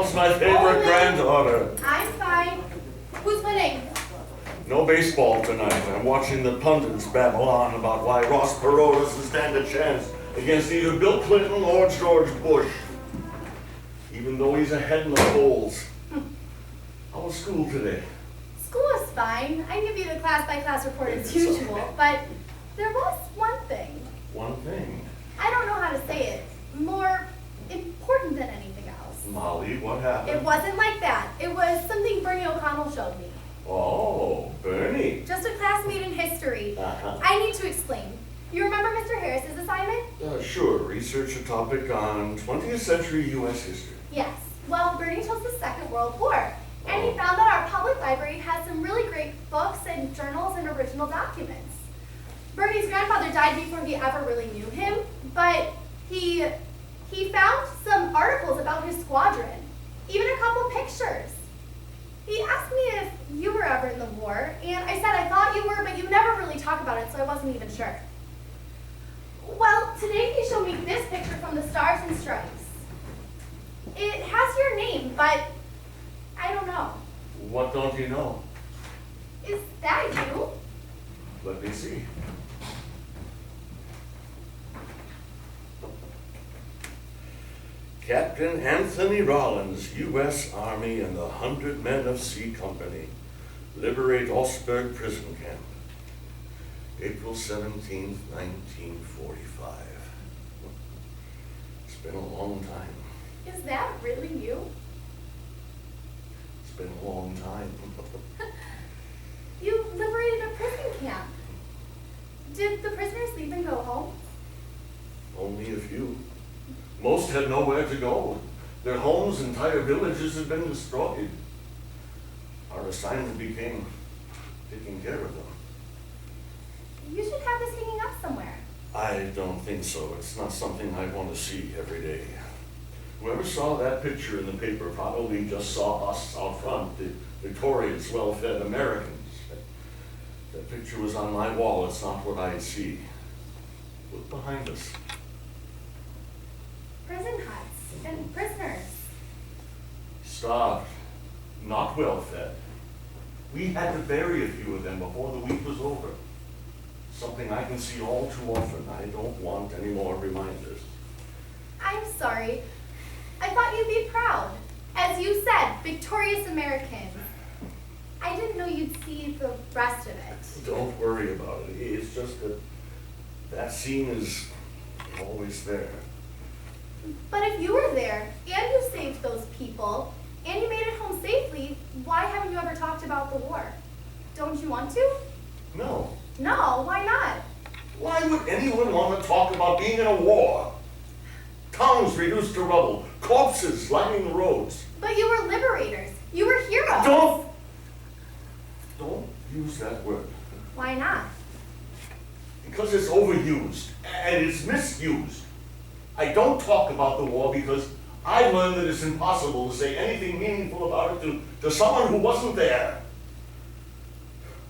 How's my favorite granddaughter? I'm fine. Who's winning? No baseball tonight. I'm watching the pundits babble on about why Ross Perot doesn't stand a chance against either Bill Clinton or George Bush. Even though he's ahead in the polls. How was school today? School was fine. I give you the class-by-class report as usual, but there was one thing. One thing? I don't know how to say it. More important than anything else. Molly, what happened? It wasn't like that. It was something Bernie O'Connell showed me. Oh, Bernie. Just a classmate in history. Uh-huh. I need to explain. You remember Mr. Harris's assignment? Sure. Research a topic on 20th century U.S. history. Yes. Well, Bernie chose the Second World War. And he found that our public library has some really great books and journals and original documents. Bernie's grandfather died before he ever really knew him, but he found some articles about his squadron, even a couple pictures. He asked me if you were ever in the war, and I said I thought you were, but you never really talk about it, so I wasn't even sure. Well, today he showed me this picture from the Stars and Stripes. It has your name, but I don't know. What don't you know? Is that you? Let me see. Captain Anthony Rollins, U.S. Army and the 100 Men of C Company, liberate Augsburg prison camp, April 17th, 1945. It's been a long time. Is that really you? It's been a long time. You liberated a prison camp. Did the prisoners leave and go home? Only a few. Most had nowhere to go. Their homes, entire villages had been destroyed. Our assignment became taking care of them. You should have this hanging up somewhere. I don't think so. It's not something I want to see every day. Whoever saw that picture in the paper probably just saw us out front, the victorious, well-fed Americans. That picture was on my wall. It's not what I see. Look behind us. Prison huts and prisoners. Starved, not well-fed. We had to bury a few of them before the week was over. Something I can see all too often. I don't want any more reminders. I'm sorry. I thought you'd be proud. As you said, victorious Americans. I didn't know you'd see the rest of it. Don't worry about it. It's just that scene is always there. But if you were there, and you saved those people, and you made it home safely, why haven't you ever talked about the war? Don't you want to? No. No, why not? Why would anyone want to talk about being in a war? Towns reduced to rubble, corpses lining the roads. But you were liberators. You were heroes. Don't use that word. Why not? Because it's overused, and it's misused. I don't talk about the war because I learned that it's impossible to say anything meaningful about it to someone who wasn't there.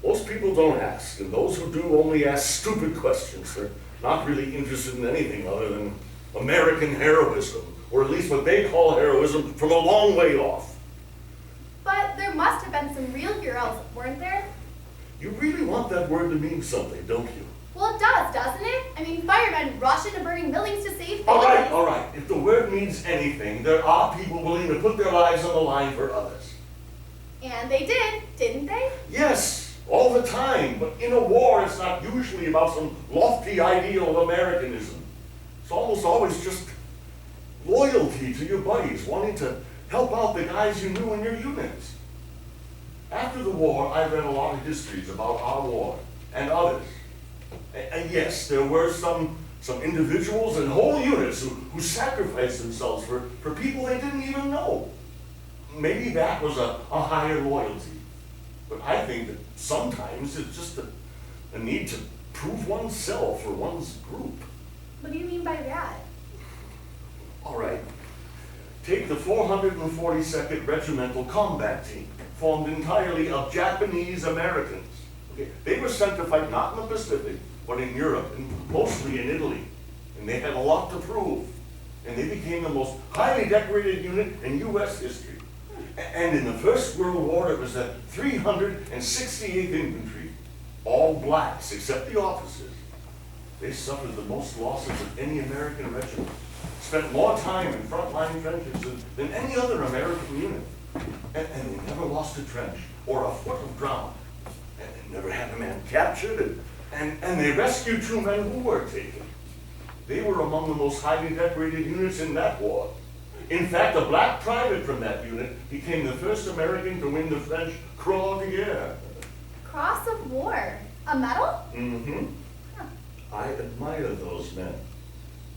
Most people don't ask, and those who do only ask stupid questions. They're not really interested in anything other than American heroism, or at least what they call heroism from a long way off. But there must have been some real heroes, weren't there? You really want that word to mean something, don't you? Well, it does, doesn't it? I mean, firemen rush into burning buildings to save All families. right. If the word means anything, there are people willing to put their lives on the line for others. And they did, didn't they? Yes, all the time. But in a war, it's not usually about some lofty ideal of Americanism. It's almost always just loyalty to your buddies, wanting to help out the guys you knew in your units. After the war, I read a lot of histories about our war and others. And yes, there were some individuals and whole units who sacrificed themselves for people they didn't even know. Maybe that was a higher loyalty. But I think that sometimes it's just a need to prove oneself or one's group. What do you mean by that? All right. Take the 442nd Regimental Combat Team, formed entirely of Japanese Americans. Okay. They were sent to fight not in the Pacific, but in Europe, and mostly in Italy. And they had a lot to prove. and they became the most highly decorated unit in U.S. history. And in the First World War, it was the 368th Infantry, all blacks except the officers. They suffered the most losses of any American regiment, spent more time in frontline trenches than any other American unit. And they never lost a trench or a foot of ground. And they never had a man captured, and they rescued 2 men who were taken. They were among the most highly decorated units in that war. In fact, a black private from that unit became the first American to win the French Croix de Guerre. Cross of War? A medal? Mm-hmm. Huh. I admire those men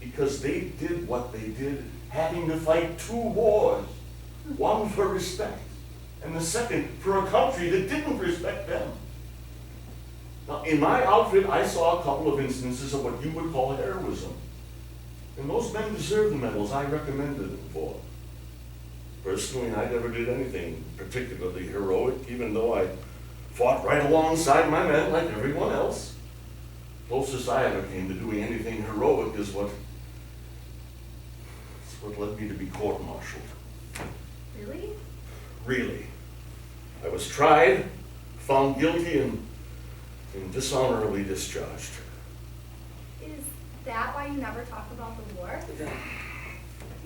because they did what they did, having to fight 2 wars. One for respect, and the second for a country that didn't respect them. Now, in my outfit, I saw a couple of instances of what you would call heroism. And those men deserve the medals I recommended them for. Personally, I never did anything particularly heroic, even though I fought right alongside my men like everyone else. Closest I ever came to doing anything heroic is what led me to be court-martialed. Really? Really. I was tried, found guilty, and dishonorably discharged. Is that why you never talk about the war?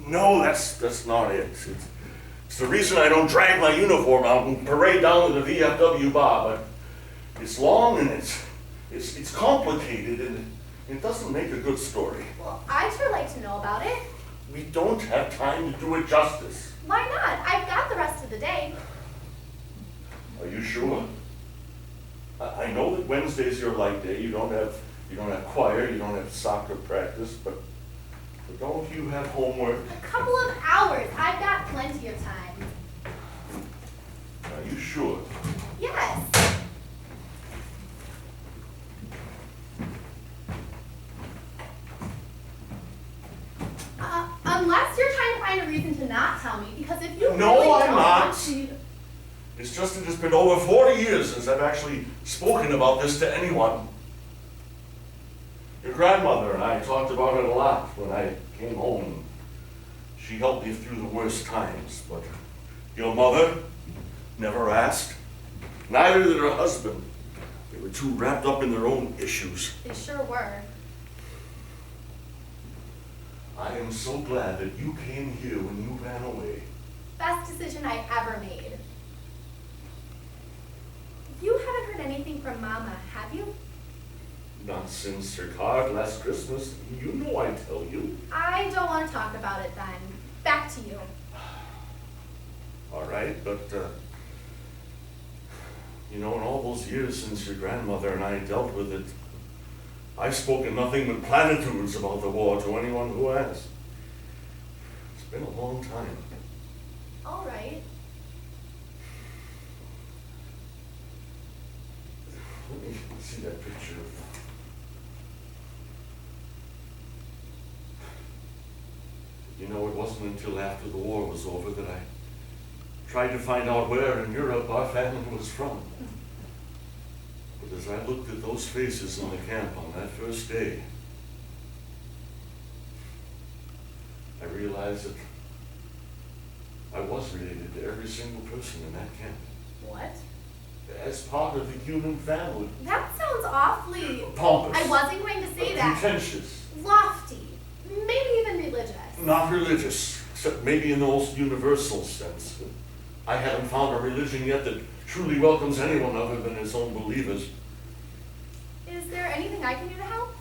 No, that's not it. It's the reason I don't drag my uniform out and parade down to the VFW bar, but it's long and it's complicated and it doesn't make a good story. Well, I'd sure like to know about it. We don't have time to do it justice. Why not? I've got the rest of the day. Are you sure? I know that Wednesday's your light day. You don't have choir, you don't have soccer practice, but don't you have homework? A couple of hours. I've got plenty of time. Are you sure? Yes. Unless you're trying to find a reason to not tell me, because if you No, really I'm don't not. want to... It's just that it's been over 40 years since I've actually spoken about this to anyone. Your grandmother and I talked about it a lot when I came home. She helped me through the worst times, but your mother never asked. Neither did her husband. They were too wrapped up in their own issues. They sure were. I am so glad that you came here when you ran away. Best decision I ever made. You haven't heard anything from Mama, have you? Not since her card last Christmas. You know I'd tell you. I don't want to talk about it then. Back to you. All right, but, you know, in all those years since your grandmother and I dealt with it, I've spoken nothing but platitudes about the war to anyone who asked. It's been a long time. All right. Let me see that picture. You know, it wasn't until after the war was over that I tried to find out where in Europe our family was from. But as I looked at those faces in the camp on that first day, I realized that I was related to every single person in that camp. What? As part of the human family. That sounds awfully... Pompous. I wasn't going to say that. Pretentious. Lofty. Maybe even religious. Not religious, except maybe in the most universal sense. I haven't found a religion yet that truly welcomes anyone other than its own believers. Is there anything I can do to help?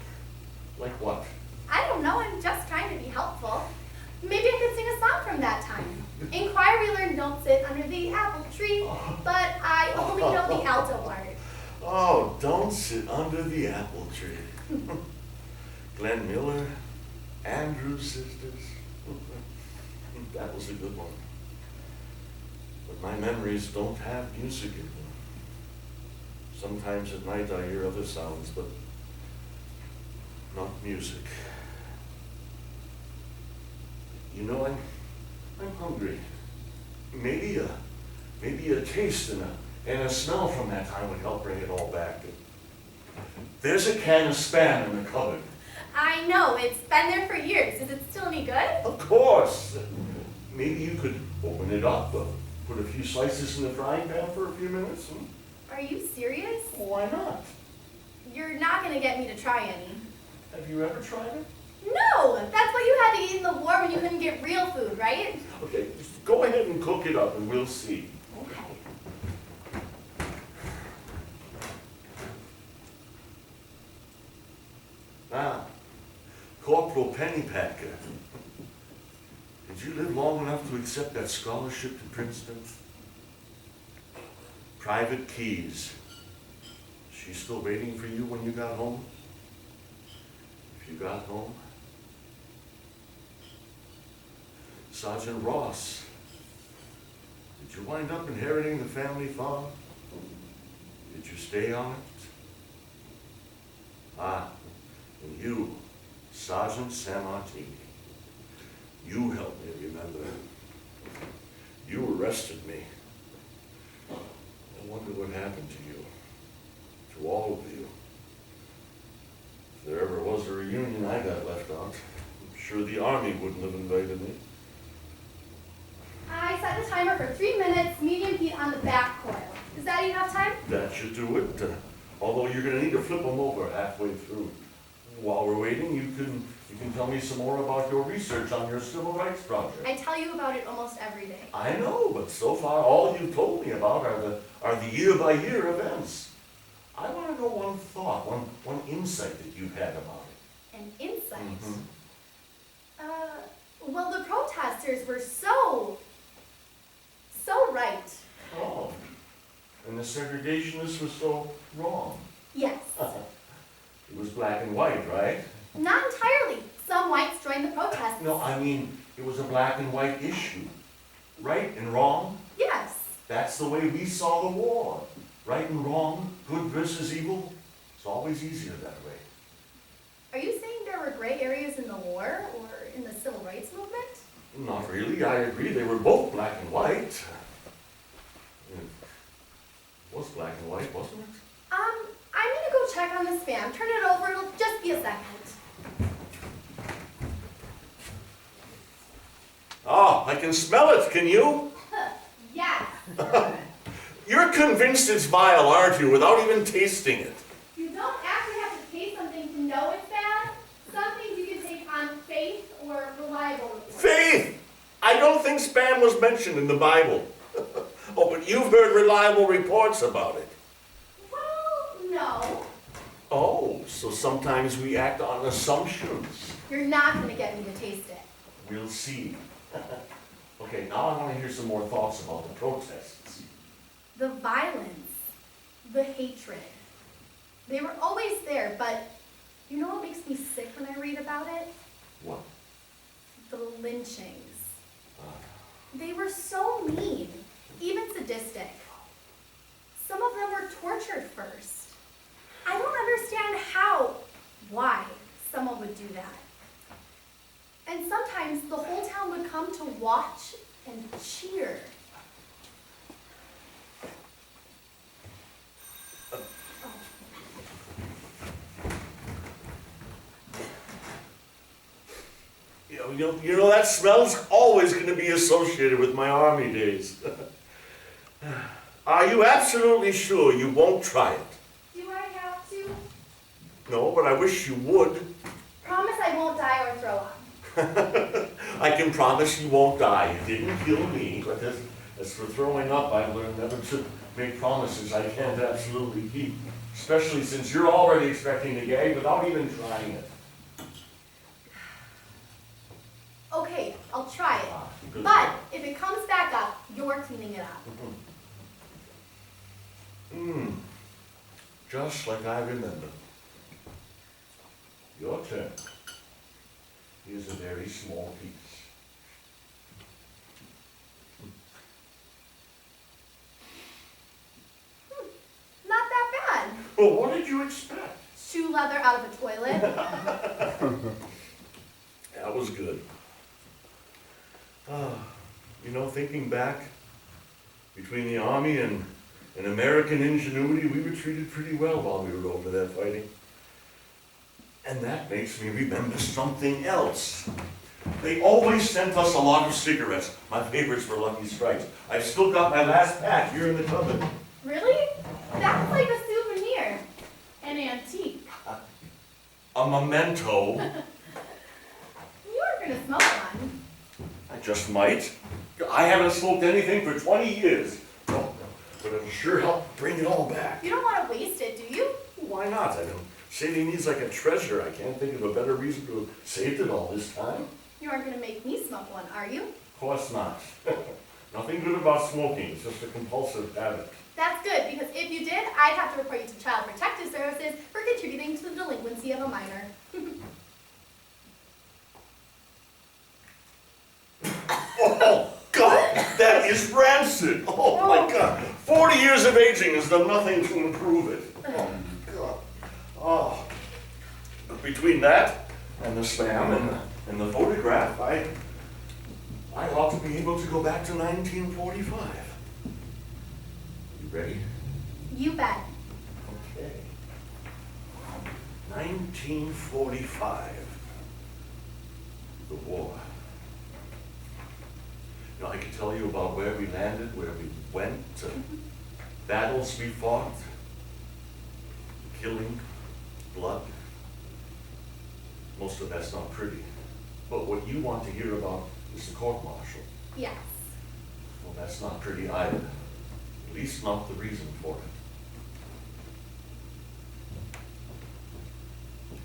Like what? I don't know, I'm just trying to be helpful. Maybe I could sing a song from that time. In choir we learned don't sit under the apple tree, but I only know the alto part. Oh, don't sit under the apple tree. Glenn Miller, Andrews Sisters. That was a good one. But my memories don't have music in them. Sometimes at night I hear other sounds, but not music. You know, I'm hungry. Maybe a taste and a smell from that time would help bring it all back. There's a can of Spam in the cupboard. I know, it's been there for years. Is it still any good? Of course. Maybe you could open it up, put a few slices in the frying pan for a few minutes. And... Are you serious? Why not? You're not gonna get me to try any. Have you ever tried it? No! That's what you had to eat in the war when you couldn't get real food, right? Okay, just go ahead and cook it up and we'll see. Okay. Ah, Corporal Pennypacker. Did you live long enough to accept that scholarship to Princeton? Private Keys. She's still waiting for you when you got home? If you got home? Sergeant Ross. Did you wind up inheriting the family farm? Did you stay on it? Ah, and you, Sergeant Sammartini. You helped me remember. You arrested me. I wonder what happened to you. To all of you. If there ever was a reunion, I got left out. I'm sure the Army wouldn't have invited me. I set the timer for 3 minutes, medium heat on the back coil. Is that enough time? That should do it. Although you're going to need to flip them over halfway through. While we're waiting, you can tell me some more about your research on your civil rights project. I tell you about it almost every day. I know, but so far all you've told me about are the year-by-year events. I want to know one thought, one insight that you've had about it. An insight? Mm-hmm. Well, the protesters were so right. Oh, and the segregationists were so wrong. Yes. It was black and white, right? Not entirely. Some whites joined the protests. No, I mean, it was a black and white issue. Right and wrong. Yes. That's the way we saw the war. Right and wrong, good versus evil. It's always easier that way. Are you saying there were gray areas in the war or in the civil rights movement? Not really. I agree. They were both black and white. It was black and white, wasn't it? I'm gonna go check on the spam. Turn it over. It'll just be a second. Oh, I can smell it. Can you? Yes. You're convinced it's vile, aren't you, without even tasting it? You don't actually have to taste something to know it's bad. Some things you can take on faith or reliable reports. Faith! I don't think spam was mentioned in the Bible. Oh, but you've heard reliable reports about it. Well, no. Oh, so sometimes we act on assumptions. You're not gonna get me to taste it. We'll see. Okay, now I want to hear some more thoughts about the protests. The violence, the hatred, they were always there, but you know what makes me sick when I read about it? What? The lynchings. They were so mean, even sadistic. Some of them were tortured first. I don't understand why someone would do that. And sometimes the whole town would come to watch and cheer. You know, that smell's always going to be associated with my Army days. Are you absolutely sure you won't try it? Do I have to? No, but I wish you would. Promise I won't die or throw up. I can promise you won't die. You didn't kill me, but as for throwing up, I've learned never to make promises I can't absolutely keep. Especially since you're already expecting to gag without even trying it. Okay, I'll try it. Good. But if it comes back up, you're cleaning it up. Just like I remember. Your turn. Here's a very small piece. Not that bad. Well, what did you expect? Shoe leather out of a toilet. That was good. You know, thinking back, between the Army and American ingenuity, we were treated pretty well while we were over there fighting. And that makes me remember something else. They always sent us a lot of cigarettes. My favorites were Lucky Strikes. I've still got my last pack here in the cupboard. Really? That's like a souvenir. An antique. A memento. You aren't gonna smoke one. I just might. I haven't smoked anything for 20 years. Oh, but it'll sure help bring it all back. You don't want to waste it, do you? Why not? I don't. Saving me's like a treasure. I can't think of a better reason to have saved it all this time. You aren't gonna make me smoke one, are you? Of course not. Nothing good about smoking. It's just a compulsive habit. That's good, because if you did, I'd have to report you to Child Protective Services for contributing to the delinquency of a minor. Oh, God, that is rancid. Oh, my God. 40 years of aging has done nothing to improve it. Oh, God. Oh. But between that and the spam and the photograph, I ought to be able to go back to 1945. You ready? You bet. Okay. 1945. The war. You know, I could tell you about where we landed, where we went, battles we fought, killing, blood. Most of that's not pretty. But what you want to hear about is the court-martial. Yes. Well, that's not pretty either. At least not the reason for it.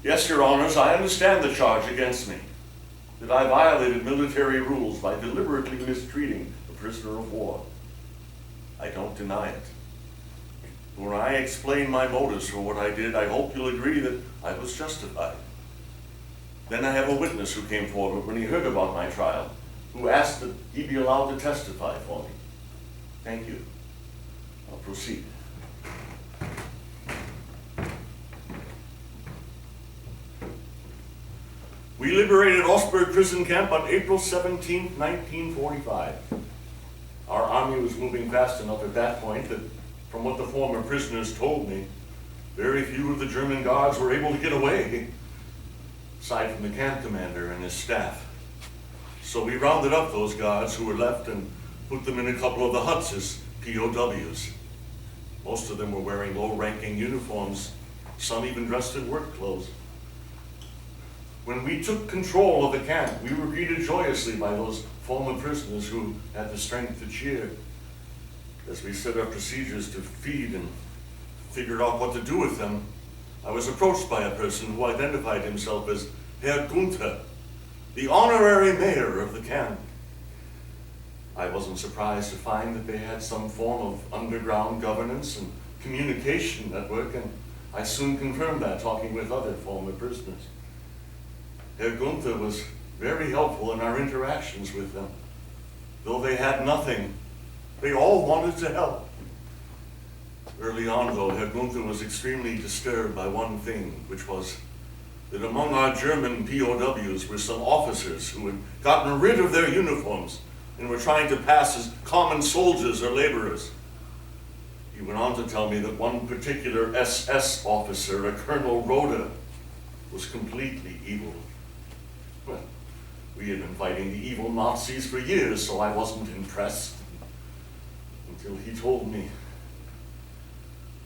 Yes, Your Honors, I understand the charge against me, that I violated military rules by deliberately mistreating a prisoner of war. I don't deny it. When I explain my motives for what I did, I hope you'll agree that I was justified. Then I have a witness who came forward when he heard about my trial, who asked that he be allowed to testify for me. Thank you. I'll proceed. We liberated Augsburg prison camp on April 17, 1945. Our army was moving fast enough at that point that, from what the former prisoners told me, very few of the German guards were able to get away, aside from the camp commander and his staff. So we rounded up those guards who were left and put them in a couple of the huts as POWs. Most of them were wearing low-ranking uniforms, some even dressed in work clothes. When we took control of the camp, we were greeted joyously by those former prisoners who had the strength to cheer. As we set up procedures to feed and figured out what to do with them, I was approached by a person who identified himself as Herr Gunther, the honorary mayor of the camp. I wasn't surprised to find that they had some form of underground governance and communication network, and I soon confirmed that talking with other former prisoners. Herr Gunther was very helpful in our interactions with them. Though they had nothing, they all wanted to help. Early on, though, Herr Gunther was extremely disturbed by one thing, which was that among our German POWs were some officers who had gotten rid of their uniforms and were trying to pass as common soldiers or laborers. He went on to tell me that one particular SS officer, a Colonel Rhoda, was completely evil. Well, we had been fighting the evil Nazis for years, so I wasn't impressed until he told me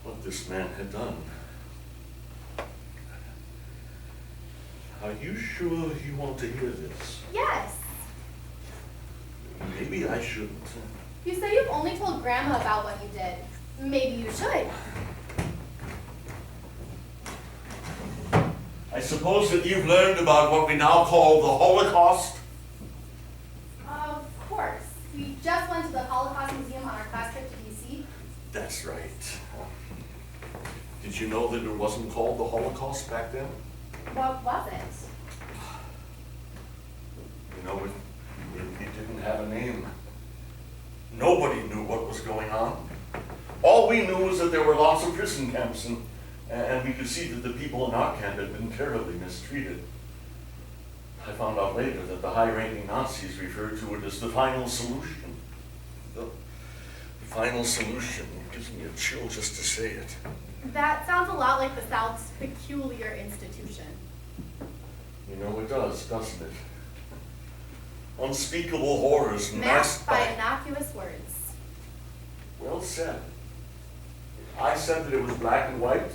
what this man had done. Are you sure you want to hear this? Yes. Maybe I shouldn't. You say you've only told Grandma about what you did. Maybe you should. I suppose that you've learned about what we now call the Holocaust? Of course. We just went to the Holocaust Museum on our class trip to D.C. That's right. Did you know that it wasn't called the Holocaust back then? What was it? You know, it didn't have a name. Nobody knew what was going on. All we knew was that there were lots of prison camps, and we could see that the people in our camp had been terribly mistreated. I found out later that the high-ranking Nazis referred to it as the final solution. The final solution. It gives me a chill just to say it. That sounds a lot like the South's peculiar institution. You know it does, doesn't it? Unspeakable horrors Masked by innocuous words. Well said. I said that it was black and white,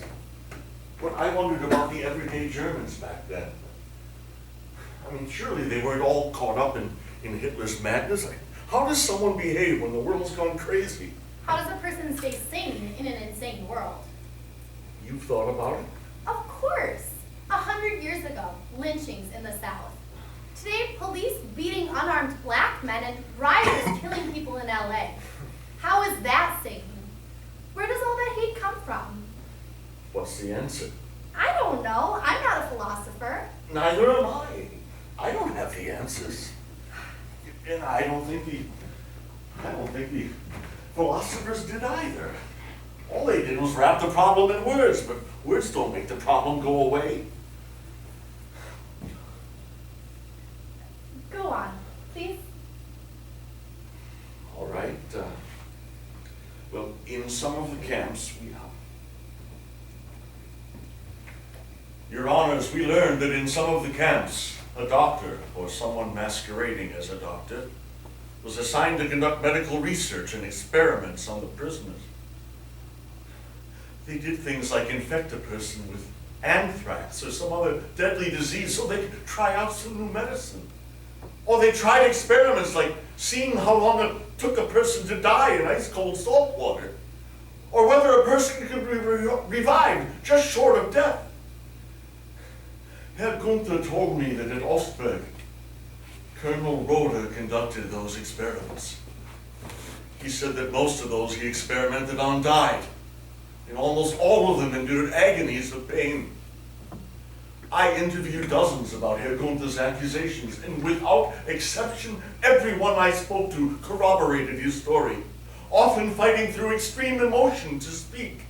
but I wondered about the everyday Germans back then. I mean, surely they weren't all caught up in Hitler's madness. How does someone behave when the world's gone crazy? How does a person stay sane in an insane world? You've thought about it? Of course. 100 years ago, lynchings in the South. Today, police beating unarmed black men and rioters killing people in LA. How is that sane? Where does all that hate come from? What's the answer? I don't know. I'm not a philosopher. Neither am I. I don't have the answers. And I don't think the philosophers did either. All they did was wrap the problem in words, but words don't make the problem go away. Go on, please. All right. Well, in some of the camps, Your Honors, we learned that in some of the camps, a doctor, or someone masquerading as a doctor, was assigned to conduct medical research and experiments on the prisoners. They did things like infect a person with anthrax or some other deadly disease so they could try out some new medicine. Or they tried experiments like seeing how long it took a person to die in ice-cold salt water, or whether a person could be revived just short of death. Herr Gunther told me that at Ostberg, Colonel Roeder conducted those experiments. He said that most of those he experimented on died, and almost all of them endured agonies of pain. I interviewed dozens about Herr Gunther's accusations, and without exception, everyone I spoke to corroborated his story, often fighting through extreme emotion to speak.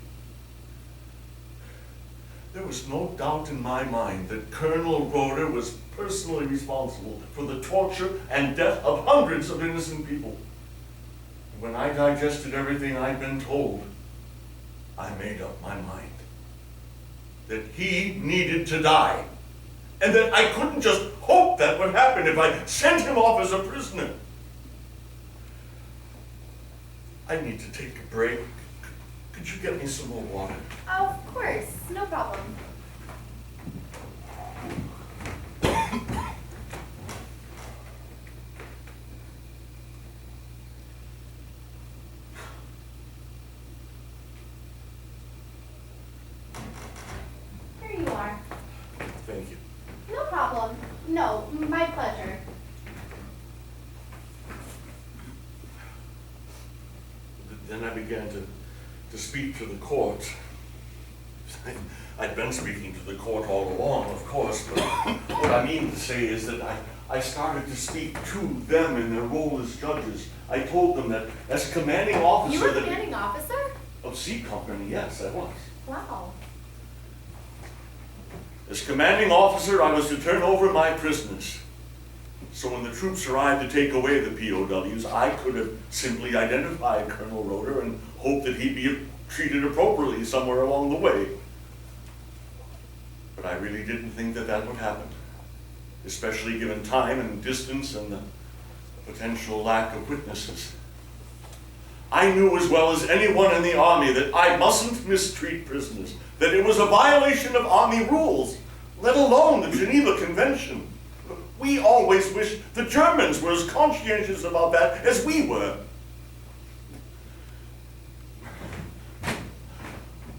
There was no doubt in my mind that Colonel Roeder was personally responsible for the torture and death of hundreds of innocent people. When I digested everything I'd been told, I made up my mind that he needed to die, and that I couldn't just hope that would happen if I sent him off as a prisoner. I need to take a break. Could you get me some more water? Of course, no problem. Here you are. Thank you. No problem. No, my pleasure. Then I began to speak to the court. I'd been speaking to the court all along, of course, but what I mean to say is that I started to speak to them in their role as judges. I told them that as commanding officer... You were commanding officer? Of C Company, yes, I was. Wow. As commanding officer, I was to turn over my prisoners. So when the troops arrived to take away the POWs, I could have simply identified Colonel Roeder and hoped that he'd be treated appropriately somewhere along the way. But I really didn't think that that would happen, especially given time and distance and the potential lack of witnesses. I knew as well as anyone in the Army that I mustn't mistreat prisoners, that it was a violation of Army rules, let alone the Geneva Convention. We always wished the Germans were as conscientious about that as we were.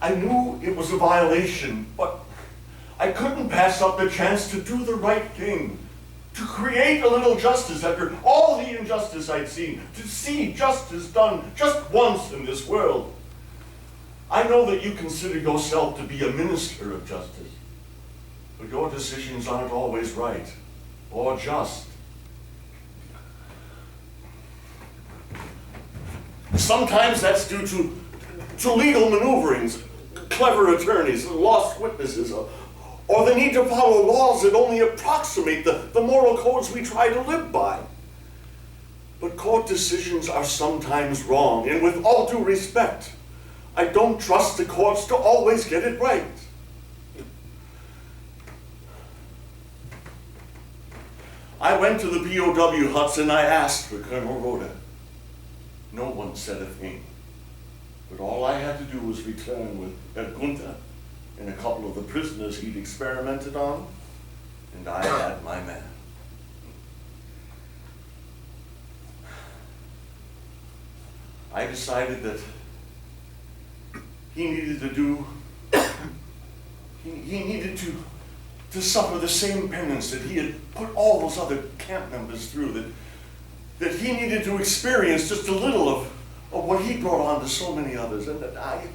I knew it was a violation, but I couldn't pass up the chance to do the right thing, to create a little justice after all the injustice I'd seen, to see justice done just once in this world. I know that you consider yourself to be a minister of justice, but your decisions aren't always right or just. Sometimes that's due to legal maneuverings, clever attorneys, lost witnesses, or the need to follow laws that only approximate the moral codes we try to live by. But court decisions are sometimes wrong, and with all due respect, I don't trust the courts to always get it right. I went to the POW huts and I asked for Colonel Rhoda. No one said a thing. But all I had to do was return with Herr Gunther and a couple of the prisoners he'd experimented on, and I had my man. I decided that he needed to do, he needed to suffer the same penance that he had put all those other camp members through, that he needed to experience just a little of what he brought on to so many others, and that I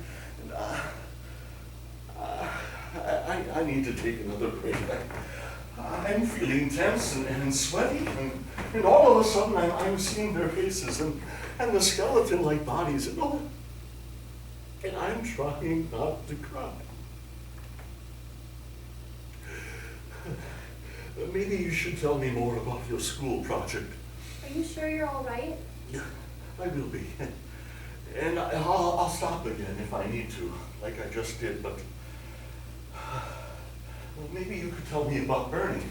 need to take another break. I'm feeling tense and sweaty, and all of a sudden I'm seeing their faces and the skeleton-like bodies, and I'm trying not to cry. Maybe you should tell me more about your school project. Are you sure you're all right? Yeah, I will be. And I'll stop again if I need to, like I just did, but well, maybe you could tell me about Bernie.